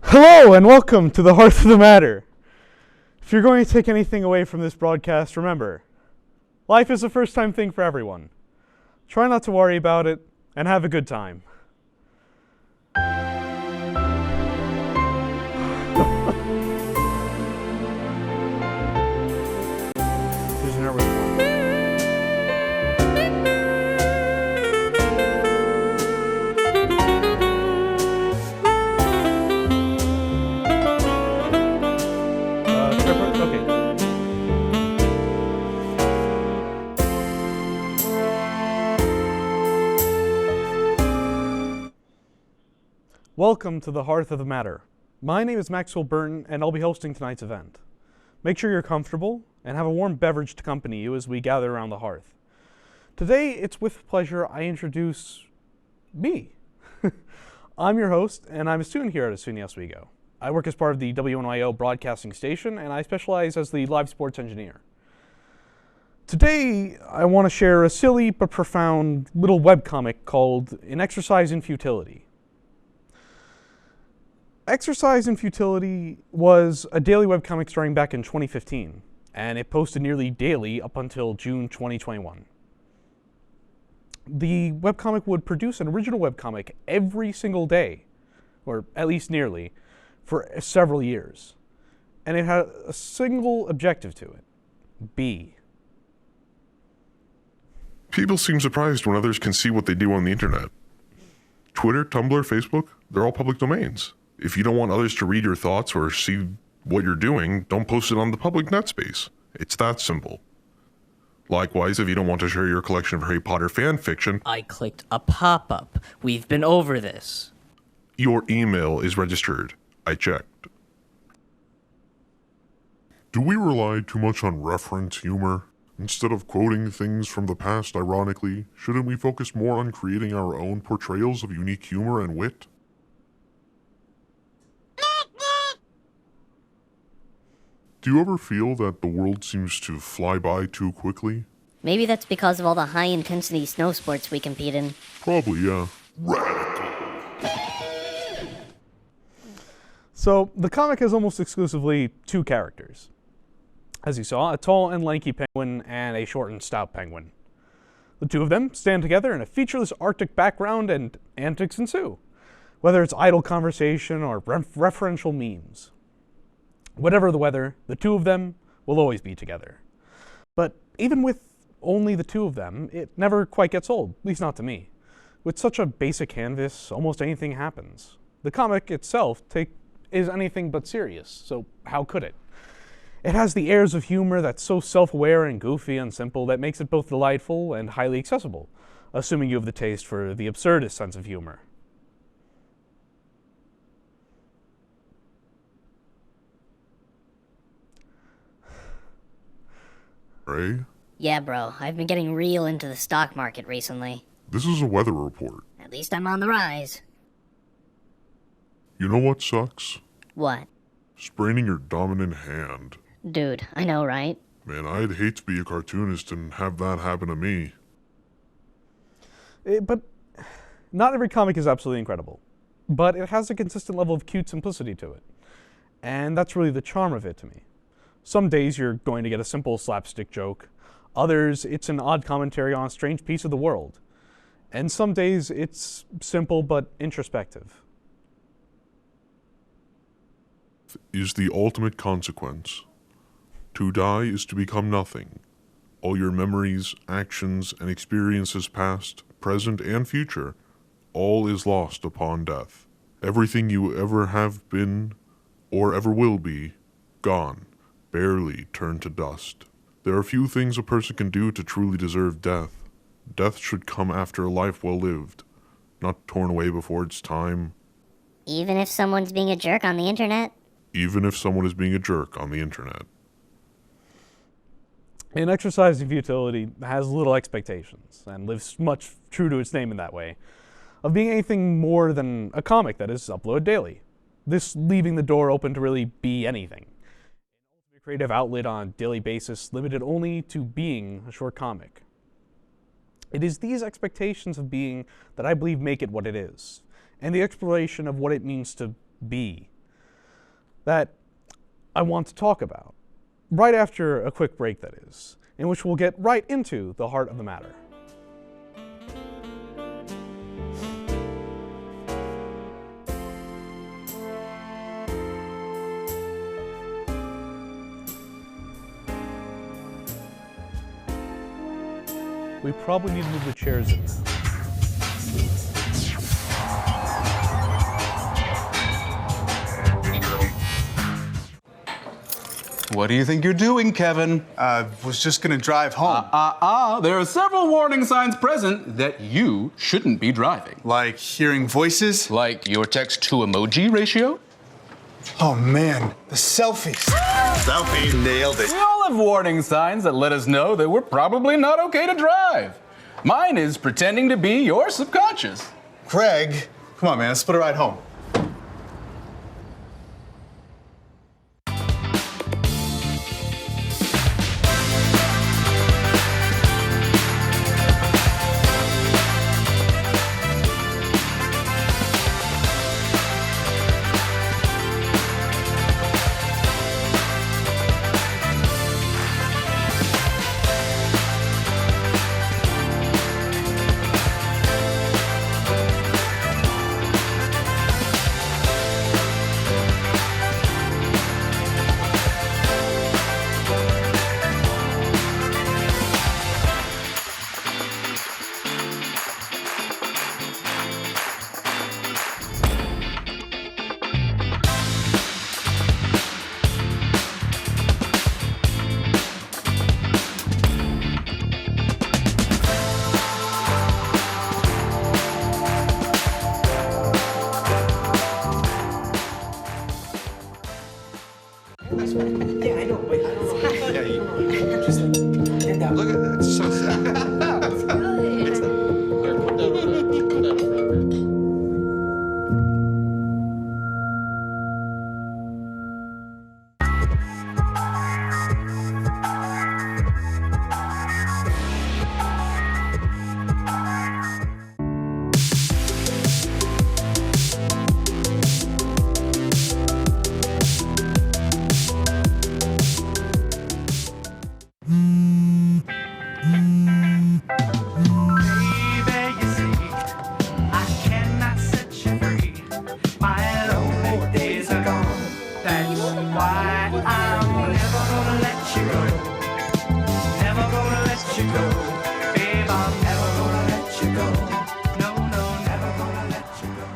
Hello and welcome to the Hearth of the Matter. If you're going to take anything away from this broadcast, remember, life is a first-time thing for everyone. Try not to worry about it and have a good time. There's an airway. Welcome to the Hearth of the Matter. My name is Maxwell Burton, and I'll be hosting tonight's event. Make sure you're comfortable and have a warm beverage to accompany you as we gather around the hearth. Today, it's with pleasure I introduce me. I'm your host, and I'm a student here at SUNY Oswego. I work as part of the WNYO broadcasting station, and I specialize as the live sports engineer. Today, I want to share a silly but profound little webcomic called An Exercise in Futility. Exercise in Futility was a daily webcomic starting back in 2015, and it posted nearly daily up until June 2021. The webcomic would produce an original webcomic every single day, or at least nearly, for several years. And it had a single objective to it: be. People seem surprised when others can see what they do on the internet. Twitter, Tumblr, Facebook, they're all public domains. If you don't want others to read your thoughts or see what you're doing, don't post it on the public net space. It's that simple. Likewise, if you don't want to share your collection of Harry Potter fan fiction, I clicked a pop-up. We've been over this. Your email is registered. I checked. Do we rely too much on reference humor? Instead of quoting things from the past ironically, shouldn't we focus more on creating our own portrayals of unique humor and wit? Do you ever feel that the world seems to fly by too quickly? Maybe that's because of all the high-intensity snow sports we compete in. Probably, yeah. So, the comic has almost exclusively two characters. As you saw, a tall and lanky penguin and a short and stout penguin. The two of them stand together in a featureless Arctic background and antics ensue, whether it's idle conversation or referential memes. Whatever the weather, the two of them will always be together. But even with only the two of them, it never quite gets old, at least not to me. With such a basic canvas, almost anything happens. The comic itself is anything but serious, so how could it? It has the airs of humor that's so self-aware and goofy and simple that makes it both delightful and highly accessible, assuming you have the taste for the absurdist sense of humor. Ray? Yeah, bro, I've been getting real into the stock market recently. This is a weather report. At least I'm on the rise. You know what sucks? What? Spraining your dominant hand. Dude, I know, right? Man, I'd hate to be a cartoonist and have that happen to me. But not every comic is absolutely incredible. But it has a consistent level of cute simplicity to it. And that's really the charm of it to me. Some days you're going to get a simple slapstick joke. Others, it's an odd commentary on a strange piece of the world. And some days it's simple but introspective. Is the ultimate consequence. To die is to become nothing. All your memories, actions, and experiences past, present, and future, all is lost upon death. Everything you ever have been, or ever will be, gone, barely turned to dust. There are few things a person can do to truly deserve death. Death should come after a life well lived, not torn away before its time. Even if someone's being a jerk on the internet? Even if someone is being a jerk on the internet. An Exercise in Futility has little expectations, and lives much true to its name in that way, of being anything more than a comic that is uploaded daily. This leaving the door open to really be anything. A creative outlet on a daily basis limited only to being a short comic. It is these expectations of being that I believe make it what it is, and the exploration of what it means to be that I want to talk about, right after a quick break, that is, in which we'll get right into the heart of the matter. We probably need to move the chairs in now. What do you think you're doing, Kevin? Was just gonna drive home. There are several warning signs present that you shouldn't be driving. Like hearing voices? Like your text-to-emoji ratio? Oh man, the selfies. Selfie nailed it. We all have warning signs that let us know that we're probably not okay to drive. Mine is pretending to be your subconscious. Greg, come on man, let's split a ride home. Look at that. It's so sad.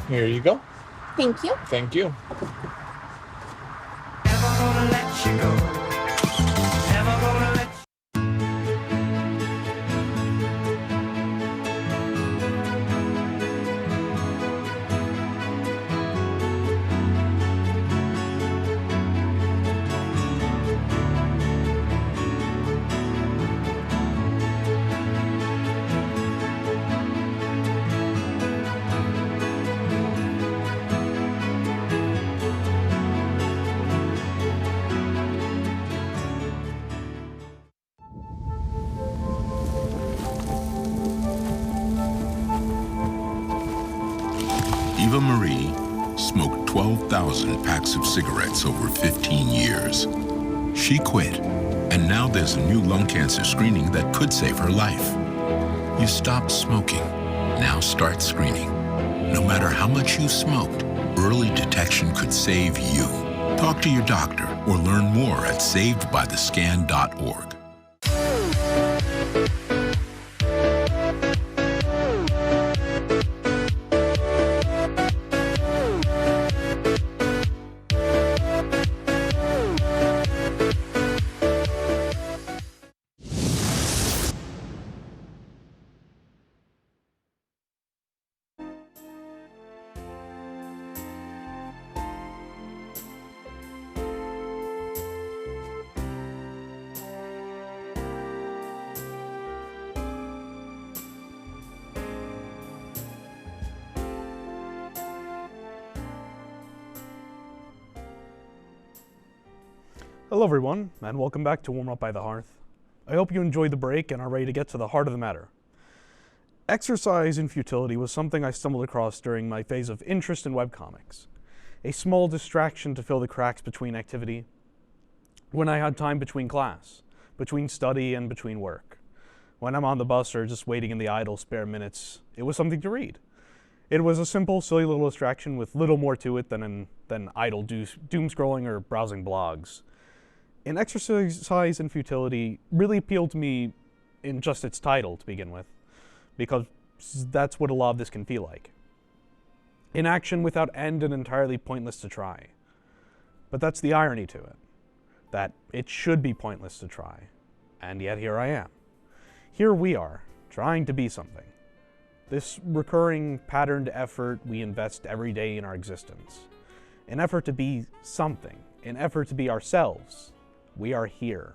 Here you go. Thank you. Thank you. Eva Marie smoked 12,000 packs of cigarettes over 15 years. She quit, and now there's a new lung cancer screening that could save her life. You stopped smoking, now start screening. No matter how much you smoked, early detection could save you. Talk to your doctor or learn more at savedbythescan.org. Hello everyone, and welcome back to Warm Up by the Hearth. I hope you enjoyed the break and are ready to get to the heart of the matter. Exercise in futility was something I stumbled across during my phase of interest in webcomics, a small distraction to fill the cracks between activity, when I had time between class, between study and between work. When I'm on the bus or just waiting in the idle spare minutes, it was something to read. It was a simple, silly little distraction with little more to it than idle doom scrolling or browsing blogs. And exercise in futility really appealed to me in just its title to begin with, because that's what a lot of this can feel like. Inaction without end and entirely pointless to try. But that's the irony to it, that it should be pointless to try. And yet here I am. Here we are, trying to be something. This recurring patterned effort we invest every day in our existence. An effort to be something, an effort to be ourselves. We are here.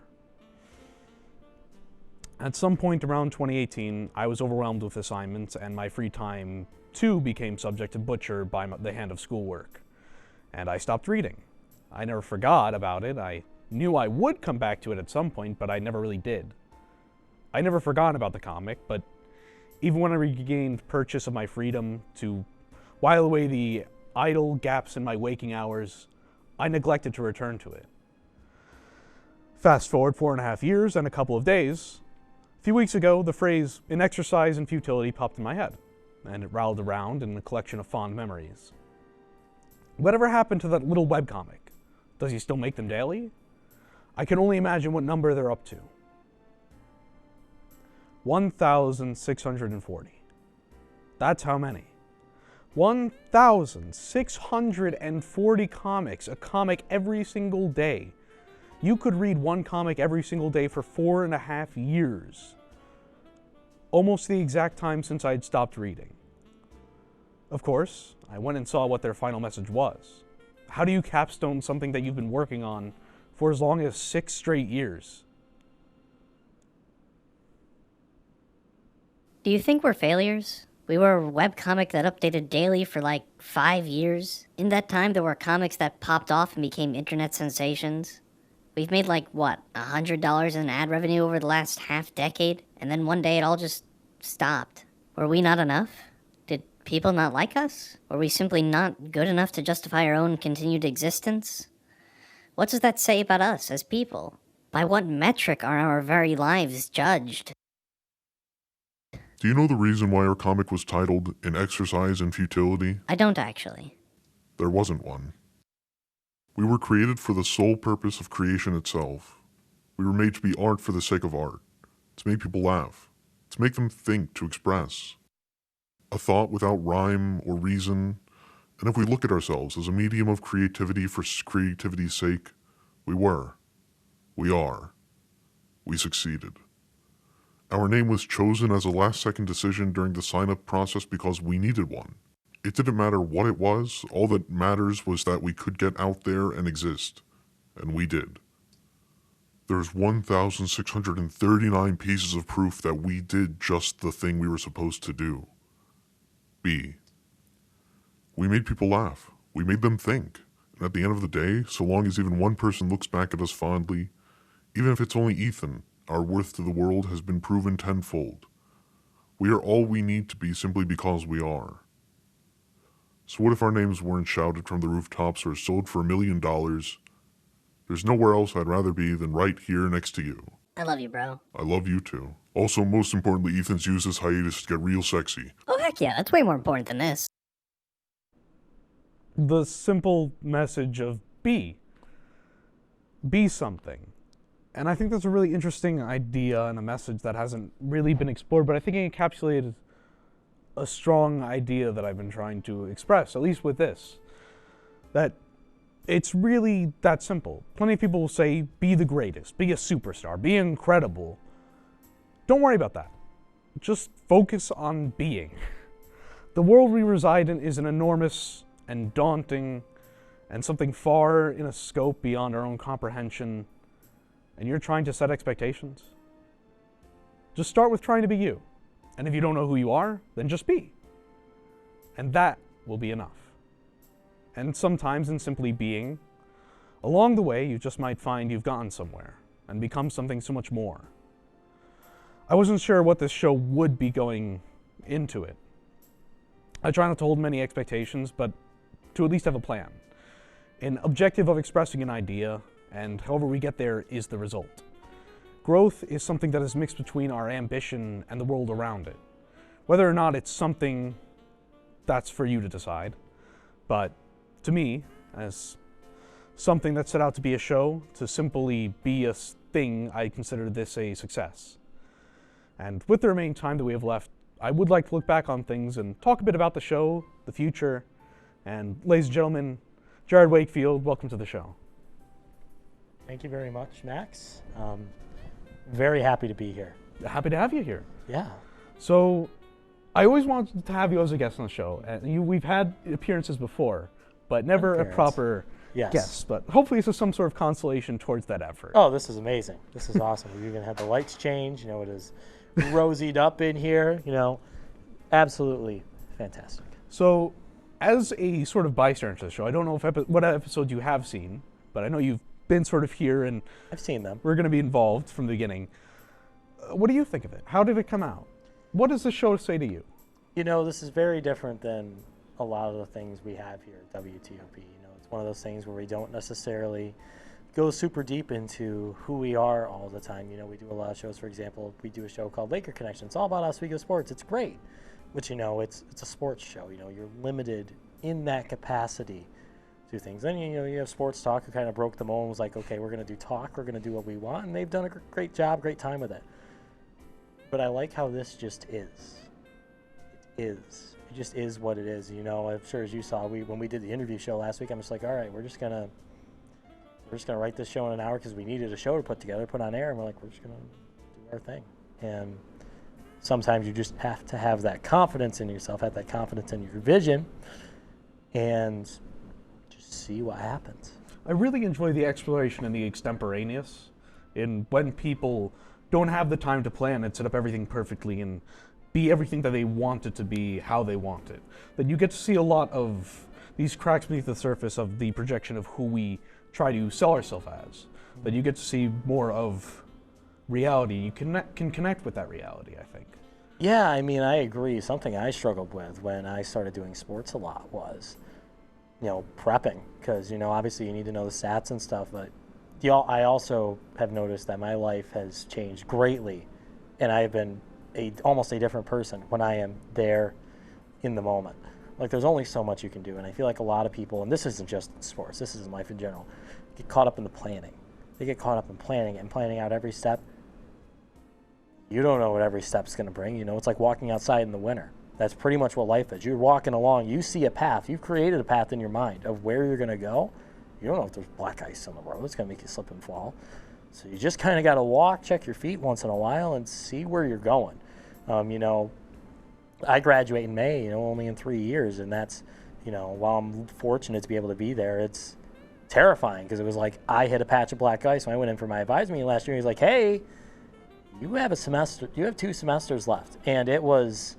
At some point around 2018, I was overwhelmed with assignments, and my free time too became subject to butcher by the hand of schoolwork. And I stopped reading. I never forgot about it. I knew I would come back to it at some point, but I never really did. I never forgot about the comic, but even when I regained purchase of my freedom to while away the idle gaps in my waking hours, I neglected to return to it. Fast forward 4.5 years and a couple of days. A few weeks ago, the phrase, "an exercise in futility," popped in my head, and it rattled around in a collection of fond memories. Whatever happened to that little webcomic? Does he still make them daily? I can only imagine what number they're up to. 1,640. That's how many. 1,640 comics, a comic every single day. You could read one comic every single day for 4.5 years. Almost the exact time since I'd stopped reading. Of course, I went and saw what their final message was. How do you capstone something that you've been working on for as long as 6 straight years? Do you think we're failures? We were a webcomic that updated daily for like 5 years. In that time, there were comics that popped off and became internet sensations. We've made like, what, $100 in ad revenue over the last half decade? And then one day it all just stopped. Were we not enough? Did people not like us? Were we simply not good enough to justify our own continued existence? What does that say about us as people? By what metric are our very lives judged? Do you know the reason why our comic was titled An Exercise in Futility? I don't actually. There wasn't one. We were created for the sole purpose of creation itself. We were made to be art for the sake of art, to make people laugh, to make them think, to express. A thought without rhyme or reason, and if we look at ourselves as a medium of creativity for creativity's sake, we were. We are. We succeeded. Our name was chosen as a last-second decision during the sign-up process because we needed one. It didn't matter what it was, all that matters was that we could get out there and exist. And we did. There's 1,639 pieces of proof that we did just the thing we were supposed to do. B. We made people laugh. We made them think. And at the end of the day, so long as even one person looks back at us fondly, even if it's only Ethan, our worth to the world has been proven tenfold. We are all we need to be simply because we are. So what if our names weren't shouted from the rooftops or sold for $1 million? There's nowhere else I'd rather be than right here next to you. I love you, bro. I love you too. Also, most importantly, Ethan's used this hiatus to get real sexy. Oh, heck yeah, that's way more important than this. The simple message of be. Be something. And I think that's a really interesting idea and a message that hasn't really been explored, but I think it encapsulated a strong idea that I've been trying to express, at least with this. That it's really that simple. Plenty of people will say, be the greatest, be a superstar, be incredible. Don't worry about that. Just focus on being. The world we reside in is an enormous and daunting and something far in a scope beyond our own comprehension. And you're trying to set expectations? Just start with trying to be you. And if you don't know who you are, then just be. And that will be enough. And sometimes in simply being, along the way, you just might find you've gotten somewhere and become something so much more. I wasn't sure what this show would be going into it. I try not to hold many expectations, but to at least have a plan. An objective of expressing an idea, and however we get there is the result. Growth is something that is mixed between our ambition and the world around it. Whether or not it's something that's for you to decide, but to me, as something that set out to be a show, to simply be a thing, I consider this a success. And with the remaining time that we have left, I would like to look back on things and talk a bit about the show, the future, and ladies and gentlemen, Jared Wakefield, welcome to the show. Thank you very much, Max. Very happy to be here. Happy to have you here. Yeah. So, I always wanted to have you as a guest on the show. And we've had appearances before, but never a proper guest. But hopefully this is some sort of consolation towards that effort. Oh, this is amazing. This is awesome. We've even had the lights change. You know, it is rosied up in here. You know, absolutely fantastic. So, as a sort of bystander to the show, I don't know if what episode you have seen, but I know you've been sort of here and I've seen them. We're going to be involved from the beginning. What do you think of it? How did it come out? What does the show say to you? You know, this is very different than a lot of the things we have here at WTOP. You know, it's one of those things where we don't necessarily go super deep into who we are all the time. You know, we do a lot of shows. For example, we do a show called Laker Connection. It's all about us. We go sports. It's great. But, you know, it's a sports show. You know, you're limited in that capacity to things. Then, you know, you have Sports Talk who kind of broke the mold and was like, okay, we're going to do talk. We're going to do what we want. And they've done a great job, great time with it. But I like how this just is. It is. It just is what it is. You know, I'm sure as you saw, when we did the interview show last week, I'm just like, all right, we're just gonna write this show in an hour because we needed a show to put together, put on air, and we're like, we're just gonna do our thing. And sometimes you just have to have that confidence in yourself, have that confidence in your vision, and just see what happens. I really enjoy the exploration and the extemporaneous in when people don't have the time to plan and set up everything perfectly and be everything that they want it to be, how they want it. That you get to see a lot of these cracks beneath the surface of the projection of who we try to sell ourselves as. That you get to see more of reality. You can connect with that reality, I think. Yeah, I mean, I agree. Something I struggled with when I started doing sports a lot was, you know, prepping. Because, you know, obviously you need to know the stats and stuff, but I also have noticed that my life has changed greatly, and I have been almost a different person when I am there in the moment. Like, there's only so much you can do, and I feel like a lot of people, and this isn't just in sports, this is in life in general, get caught up in the planning. They get caught up in planning and planning out every step. You don't know what every step's going to bring. You know, it's like walking outside in the winter. That's pretty much what life is. You're walking along, you see a path. You've created a path in your mind of where you're going to go. You don't know if there's black ice on the road. It's going to make you slip and fall. So you just kind of got to walk, check your feet once in a while, and see where you're going. You know, I graduate in May, you know, only in 3 years. And that's, you know, while I'm fortunate to be able to be there, it's terrifying because it was like I hit a patch of black ice when I went in for my advisor meeting last year. He's like, hey, you have 2 semesters left. And it was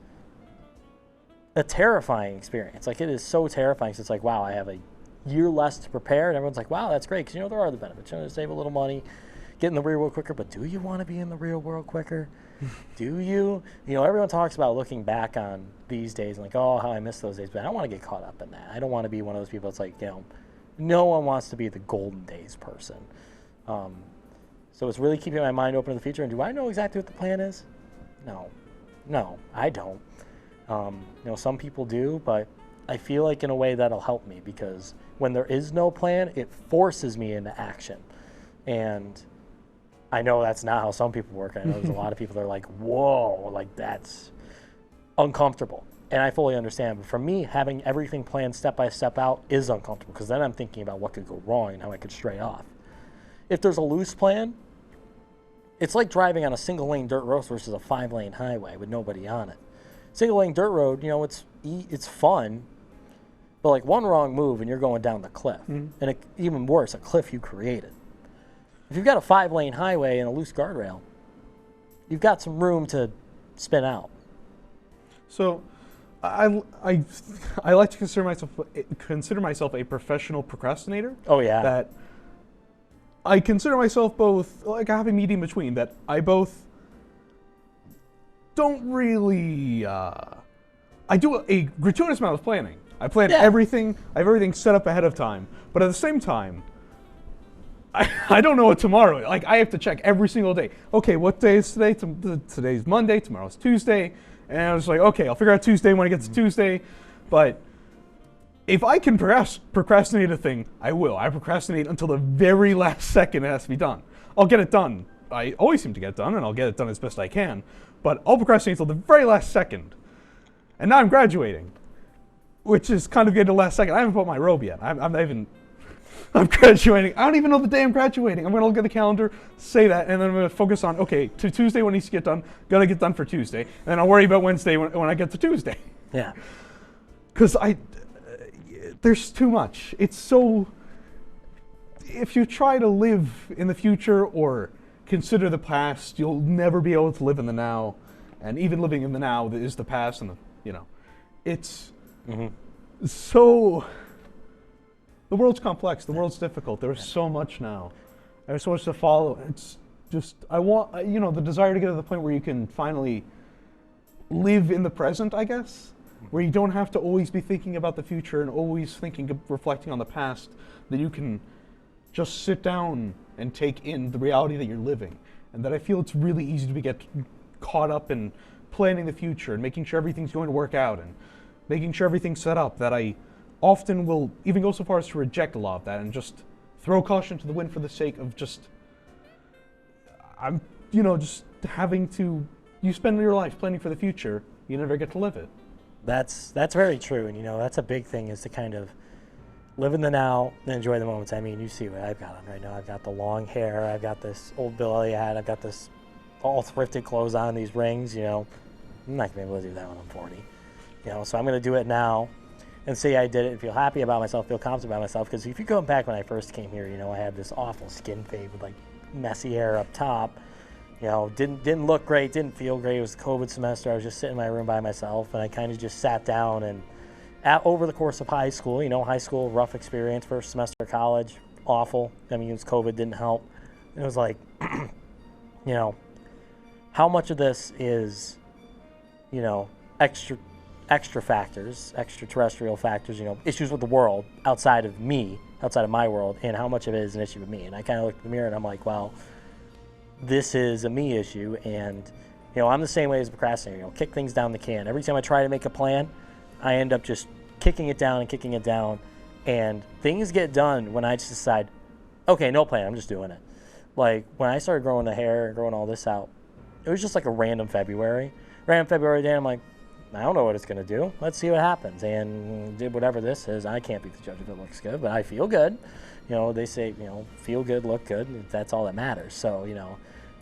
a terrifying experience. Like, it is so terrifying. So it's like, wow, I have a year less to prepare, and everyone's like, wow, that's great, because, you know, there are the benefits. You know, save a little money, get in the real world quicker, but do you want to be in the real world quicker? Do you? You know, everyone talks about looking back on these days and like, oh, how I miss those days, but I don't want to get caught up in that. I don't want to be one of those people that's like, you know, no one wants to be the golden days person. So it's really keeping my mind open to the future, and do I know exactly what the plan is? No, I don't. You know, some people do, but I feel like in a way that'll help me, because when there is no plan, it forces me into action. And I know that's not how some people work. I know there's a lot of people that are like, whoa, like that's uncomfortable. And I fully understand. But for me, having everything planned step by step out is uncomfortable, because then I'm thinking about what could go wrong and how I could stray off. If there's a loose plan, it's like driving on a single lane dirt road versus a 5-lane highway with nobody on it. Single lane dirt road, you know, it's fun, but like one wrong move and you're going down the cliff. And even worse, a cliff you created. If you've got a 5-lane highway and a loose guardrail, you've got some room to spin out. So, I like to consider myself a professional procrastinator. Oh yeah. That I consider myself both like a happy medium between. That I both don't really I do a gratuitous amount of planning. I plan Yeah. everything. I have everything set up ahead of time. But at the same time, I don't know what tomorrow is. Like, I have to check every single day. Okay, what day is today? Today's Monday. Tomorrow's Tuesday. And I was like, okay, I'll figure out Tuesday when it gets to Tuesday. But if I can procrastinate a thing, I will. I procrastinate until the very last second it has to be done. I'll get it done. I always seem to get it done, and I'll get it done as best I can. But I'll procrastinate until the very last second. And now I'm graduating, which is kind of getting to the last second. I haven't bought my robe yet. I'm graduating. I don't even know the day I'm graduating. I'm going to look at the calendar, say that, and then I'm going to focus on, okay, to Tuesday what needs to get done, going to get done for Tuesday. And then I'll worry about Wednesday when I get to Tuesday. Yeah. Because there's too much. It's so, if you try to live in the future or consider the past, you'll never be able to live in the now. And even living in the now is the past, and it's so, the world's complex, the world's difficult. There's so much now. There's so much to follow. It's just, I want, the desire to get to the point where you can finally live in the present, I guess, where you don't have to always be thinking about the future and always reflecting on the past, that you can just sit down and take in the reality that you're living. And that I feel it's really easy to get caught up in planning the future and making sure everything's going to work out and making sure everything's set up, that I often will even go so far as to reject a lot of that and just throw caution to the wind for the sake of just having to, you spend your life planning for the future, you never get to live it. That's very true, and that's a big thing, is to kind of live in the now and enjoy the moments. I mean, you see what I've got on right now. I've got the long hair, I've got this old Bill Elliott hat, I've got this all thrifted clothes on, these rings, I'm not gonna be able to do that when I'm 40. So I'm gonna do it now and say I did it and feel happy about myself, feel confident about myself. Because if you go back when I first came here, I had this awful skin fade with like messy hair up top. Didn't look great, didn't feel great. It was the COVID semester. I was just sitting in my room by myself, and I kind of just sat down. And over the course of high school, high school, rough experience, first semester of college, awful. I mean, it was COVID, didn't help. It was like, how much of this is, extra factors, extraterrestrial factors, issues with the world outside of me, outside of my world, and how much of it is an issue with me. And I kind of looked in the mirror and I'm like, well, this is a me issue, and I'm the same way as procrastinating. Kick things down the can. Every time I try to make a plan, I end up just kicking it down, and things get done when I just decide, okay, no plan, I'm just doing it. Like when I started growing the hair and growing all this out, it was just like a random February day. I'm like, I don't know what it's gonna do. Let's see what happens. And did whatever this is. I can't be the judge if it looks good, but I feel good. They say, feel good, look good. That's all that matters. So,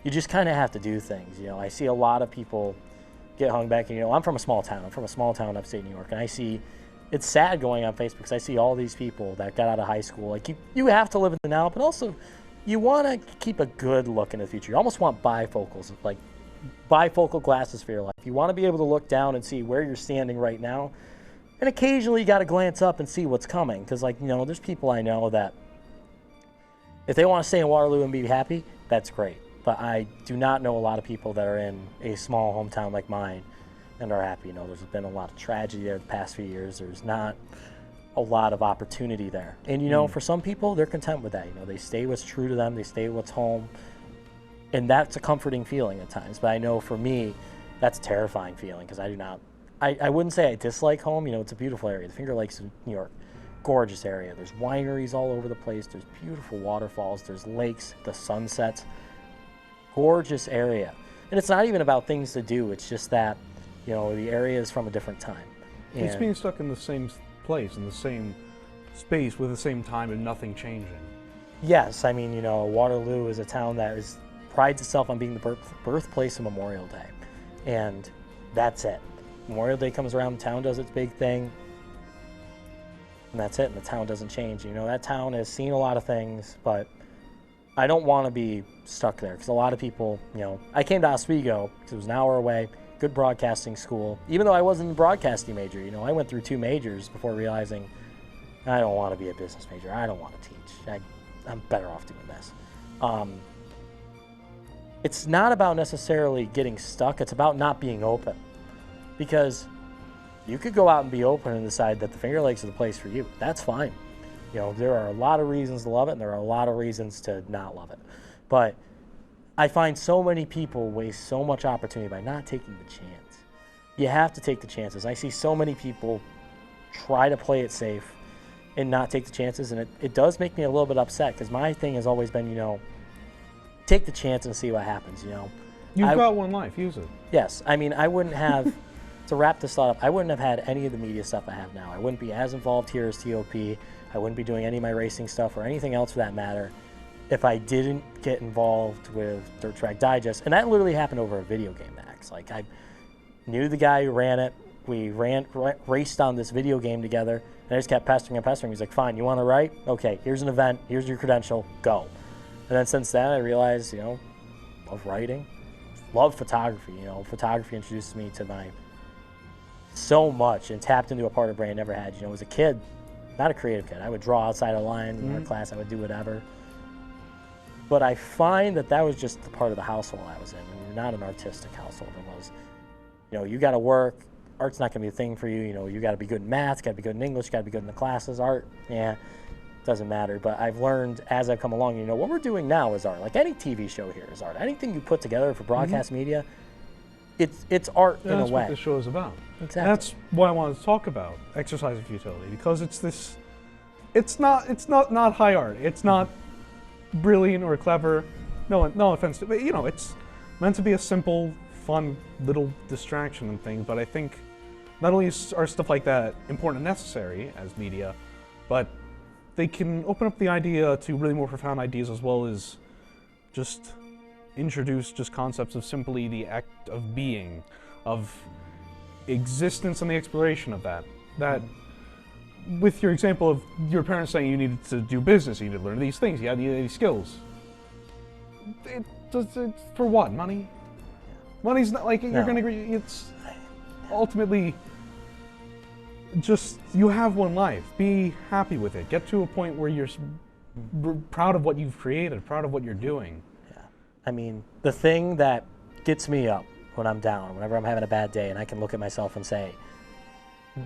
you just kind of have to do things. I see a lot of people get hung back. And, I'm from a small town. I'm from a small town upstate New York. And I see, it's sad going on Facebook because I see all these people that got out of high school. Like, you have to live in the now, but also you want to keep a good look in the future. You almost want bifocals, like bifocal glasses for your life. You want to be able to look down and see where you're standing right now. And occasionally you got to glance up and see what's coming. Because, there's people I know that if they want to stay in Waterloo and be happy, that's great. But I do not know a lot of people that are in a small hometown like mine and are happy. There's been a lot of tragedy there the past few years. There's not a lot of opportunity there. And, for some people, they're content with that. They stay what's true to them. They stay what's home. And that's a comforting feeling at times. But I know for me, that's a terrifying feeling because I wouldn't say I dislike home. It's a beautiful area. The Finger Lakes in New York, gorgeous area. There's wineries all over the place. There's beautiful waterfalls. There's lakes, the sunsets. Gorgeous area. And it's not even about things to do. It's just that, the area is from a different time. And it's being stuck in the same place, in the same space, with the same time and nothing changing. Yes, I mean, Waterloo is a town that prides itself on being the birthplace of Memorial Day. And that's it. Memorial Day comes around, the town does its big thing, and that's it, and the town doesn't change. That town has seen a lot of things, but I don't want to be stuck there, because a lot of people, I came to Oswego because it was an hour away, good broadcasting school. Even though I wasn't a broadcasting major, I went through 2 majors before realizing I don't want to be a business major. I don't want to teach. I'm better off doing this. It's not about necessarily getting stuck. It's about not being open. Because You could go out and be open and decide that the Finger Lakes are the place for you. That's fine. You know, there are a lot of reasons to love it, and there are a lot of reasons to not love it. But I find so many people waste so much opportunity by not taking the chance. You have to take the chances. I see so many people try to play it safe and not take the chances, and it does make me a little bit upset, because my thing has always been, you know, take the chance and see what happens, you know. You've got one life, use it. Yes, I mean, I wouldn't have, to wrap this thought up, I wouldn't have had any of the media stuff I have now. I wouldn't be as involved here as TOP. I wouldn't be doing any of my racing stuff or anything else for that matter if I didn't get involved with Dirt Track Digest. And that literally happened over a video game, Max. Like, I knew the guy who ran it. We raced on this video game together, and I just kept pestering and pestering. He's like, fine, you want to write? Okay, here's an event. Here's your credential. Go. And then since then, I realized, you know, love writing, love photography. You know, photography introduced me to so much and tapped into a part of brain I never had. You know, as a kid, not a creative kid. I would draw outside of lines in art class. I would do whatever. But I find that was just the part of the household I was in. And we're not an artistic household. It was, you know, you got to work. Art's not going to be a thing for you. You know, you got to be good in math, got to be good in English, got to be good in the classes. Art, yeah, doesn't matter. But I've learned as I've come along, you know, what we're doing now is art. Like any TV show here is art. Anything you put together for broadcast media, it's art in a way. That's what this show is about. Exactly. That's why I wanted to talk about exercise of futility, because it's not high art. It's not brilliant or clever. No offense to, but you know, it's meant to be a simple, fun little distraction and thing. But I think not only are stuff like that important and necessary as media, but they can open up the idea to really more profound ideas, as well as just introduce just concepts of simply the act of being, of existence and the exploration of that. That, with your example of your parents saying you needed to do business, you needed to learn these things, you had these skills. It for what? Money? Money's not like you're gonna. It's ultimately just, you have one life. Be happy with it. Get to a point where you're proud of what you've created, proud of what you're doing. Yeah. I mean, the thing that gets me up when I'm down, whenever I'm having a bad day, and I can look at myself and say,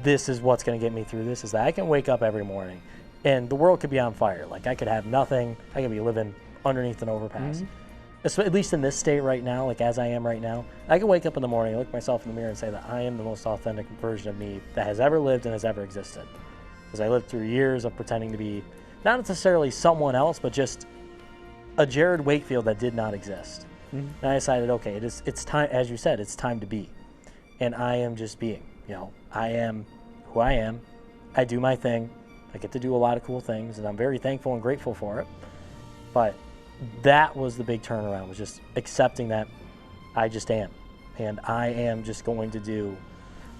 this is what's going to get me through this, is that I can wake up every morning and the world could be on fire. Like, I could have nothing. I could be living underneath an overpass. At least in this state right now, like as I am right now, I can wake up in the morning, look myself in the mirror and say that I am the most authentic version of me that has ever lived and has ever existed. Because I lived through years of pretending to be not necessarily someone else, but just a Jared Wakefield that did not exist. And I decided, okay, it's time, as you said, it's time to be. And I am just being, you know, I am who I am. I do my thing. I get to do a lot of cool things, and I'm very thankful and grateful for it. But that was the big turnaround, was just accepting that I just am. And I am just going to do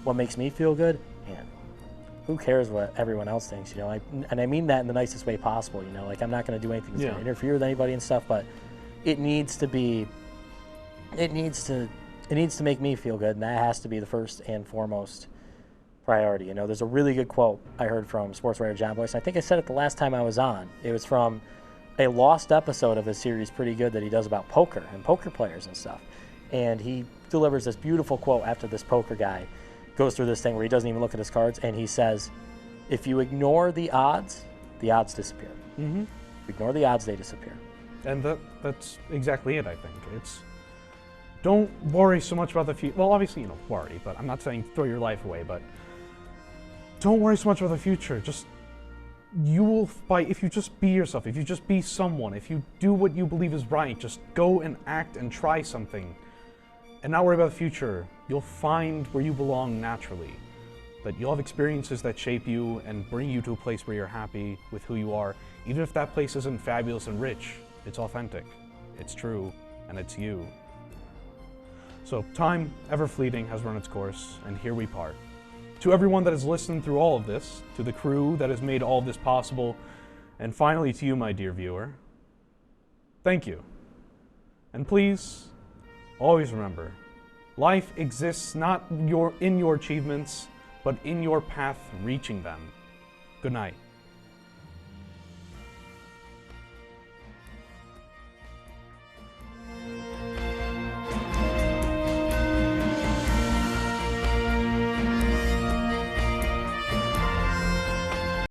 what makes me feel good. And who cares what everyone else thinks, you know? And I mean that in the nicest way possible, you know? Like, I'm not going to do anything that's going to interfere with anybody and stuff, but it needs to make me feel good, and that has to be the first and foremost priority. You know, there's a really good quote I heard from sports writer John Boyce. I think I said it the last time I was on. It was from a lost episode of his series, Pretty Good, that he does about poker and poker players and stuff. And he delivers this beautiful quote after this poker guy goes through this thing where he doesn't even look at his cards, and he says, if you ignore the odds disappear. If you ignore the odds, they disappear. And that's exactly it, I think. It's, don't worry so much about the future. Well, obviously, you know, worry, but I'm not saying throw your life away, but don't worry so much about the future. Just, you will fight if you just be yourself, if you just be someone, if you do what you believe is right, just go and act and try something and not worry about the future. You'll find where you belong naturally. That you'll have experiences that shape you and bring you to a place where you're happy with who you are. Even if that place isn't fabulous and rich, it's authentic, it's true, and it's you. So time, ever fleeting, has run its course, and here we part. To everyone that has listened through all of this, to the crew that has made all of this possible, and finally to you, my dear viewer, thank you. And please, always remember, life exists not in your achievements, but in your path reaching them. Good night.